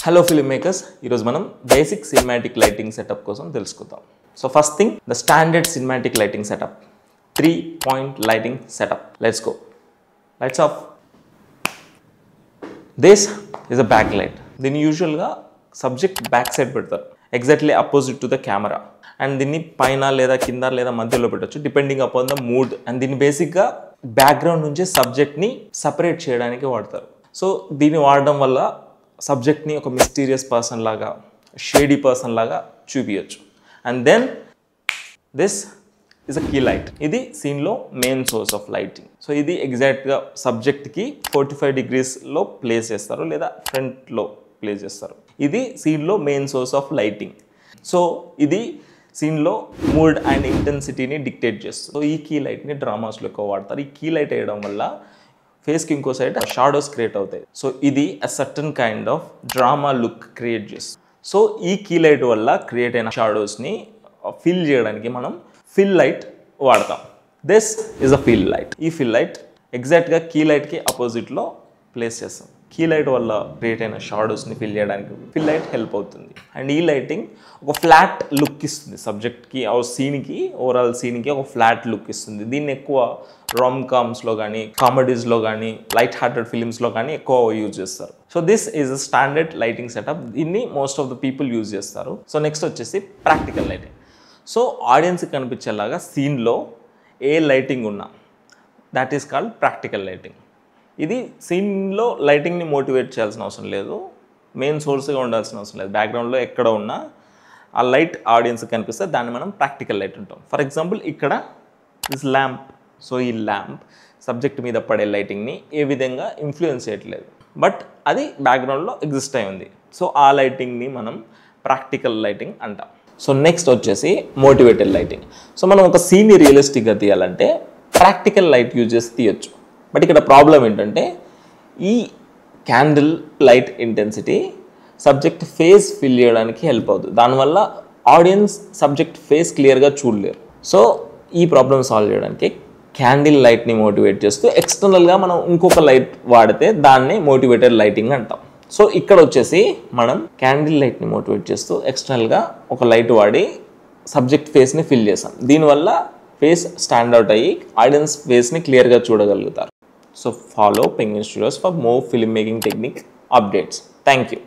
Hello filmmakers, ఈరోజు మనం basic cinematic lighting setup కోసం తెలుసుకుందాం. So first thing, the standard cinematic lighting setup, 3-point lighting setup. Let's go. Lights off. This is a back light. దీన్ని యూజువల్గా subject back side పెడతారు, exactly opposite to the camera. And దీన్ని పైన లేదా కింద లేదా మధ్యలో పెట్టచ్చు, depending upon the mood. And దీన్ని బేసిక్గా బ్యాక్గ్రౌండ్ నుంచి సబ్జెక్ట్ని సపరేట్ చేయడానికి వాడతారు. సో దీన్ని వాడడం వల్ల సబ్జెక్ట్ని ఒక మిస్టీరియస్ పర్సన్ లాగా, షేడీ పర్సన్ లాగా చూపించచ్చు. And then this is a key light. ఇది సీన్లో main source of lighting. So ఇది ఎగ్జాక్ట్గా సబ్జెక్ట్కి 45 degreesలో ప్లేస్ చేస్తారు లేదా ఫ్రంట్లో ప్లేస్ చేస్తారు. ఇది సీన్లో main source of lighting. So ఇది సీన్లో మూడ్ అండ్ ఇంటెన్సిటీని డిక్టేట్ చేస్తుంది. సో ఈ కీ లైట్ని డ్రామాస్లో ఎక్కువ వాడతారు. ఈ కీ లైట్ వేయడం వల్ల ఫేస్కి ఇంకో సైడ్ షాడోస్ క్రియేట్ అవుతాయి. సో ఇది a certain kind of drama look create చేస్తుంది. సో ఈ కీ లైట్ వల్ల క్రియేట్ అయిన షాడోస్ని ఫిల్ చేయడానికి మనం ఫిల్ లైట్ వాడతాం. This is a fill light. ఈ ఫిల్ లైట్ ఎగ్జాక్ట్గా కీ లైట్కి అపోజిట్లో ప్లేస్ చేస్తాం. కీ లైట్ వల్ల క్రియేట్ అయిన షాడోస్ని ఫిల్ చేయడానికి ఫిల్ లైట్ హెల్ప్ అవుతుంది. అండ్ ఈ లైటింగ్ ఒక ఫ్లాట్ లుక్ ఇస్తుంది సబ్జెక్ట్కి, ఆ సీన్కి, ఓవరాల్ సీన్కి ఒక ఫ్లాట్ లుక్ ఇస్తుంది. దీన్ని ఎక్కువ రామ్-కామ్స్లో కానీ, కామెడీస్లో కానీ, లైట్ హార్టెడ్ ఫిలిమ్స్లో కానీ ఎక్కువ యూజ్ చేస్తారు. So this is a standard lighting setup. దీన్ని most of the people use చేస్తారు. సో నెక్స్ట్ వచ్చేసి ప్రాక్టికల్ లైటింగ్. సో ఆడియన్స్కి కనిపించేలాగా సీన్లో ఏ లైటింగ్ ఉన్నా that is called practical lighting. ఇది సీన్లో లైటింగ్ని మోటివేట్ చేయాల్సిన అవసరం లేదు, మెయిన్ సోర్స్గా ఉండాల్సిన అవసరం లేదు. బ్యాక్గ్రౌండ్లో ఎక్కడ ఉన్నా ఆ లైట్ ఆడియన్స్కి కనిపిస్తే దాన్ని మనం ప్రాక్టికల్ లైట్ అంటాం. ఫర్ ఎగ్జాంపుల్ ఇక్కడ దిస్ ల్యాంప్. సో ఈ ల్యాంప్ సబ్జెక్ట్ మీద పడే లైటింగ్ని ఏ విధంగా ఇన్ఫ్లుయెన్స్ చేయట్లేదు, బట్ అది బ్యాక్గ్రౌండ్లో ఎగ్జిస్ట్ అయి ఉంది. సో ఆ లైటింగ్ని మనం ప్రాక్టికల్ లైటింగ్ అంటాం. సో నెక్స్ట్ వచ్చేసి మోటివేటెడ్ లైటింగ్. సో మనం ఒక సీన్ని రియలిస్టిక్గా తీయాలంటే ప్రాక్టికల్ లైట్ యూజ్ చేసి తీయచ్చు. బట్ ఇక్కడ ప్రాబ్లం ఏంటంటే ఈ candle light intensity subject face fill చేయడానికి హెల్ప్ అవుతుంది. దానివల్ల ఆడియన్స్ సబ్జెక్ట్ ఫేస్ క్లియర్గా చూడలేరు. సో ఈ ప్రాబ్లమ్ సాల్వ్ చేయడానికి క్యాండిల్ లైట్ని మోటివేట్ చేస్తూ ఎక్స్టర్నల్గా మనం ఇంకొక లైట్ వాడితే దాన్ని మోటివేటెడ్ లైటింగ్ అంటాం. సో ఇక్కడ వచ్చేసి మనం క్యాండిల్ లైట్ని మోటివేట్ చేస్తూ ఎక్స్టర్నల్గా ఒక లైట్ వాడి సబ్జెక్ట్ ఫేస్ని ఫిల్ చేసాం. దీనివల్ల ఫేస్ స్టాండ్అవుట్ అయ్యి ఆడియన్స్ ఫేస్ని క్లియర్గా చూడగలుగుతారు. So follow Penguin Studios for more filmmaking technique updates. Thank you.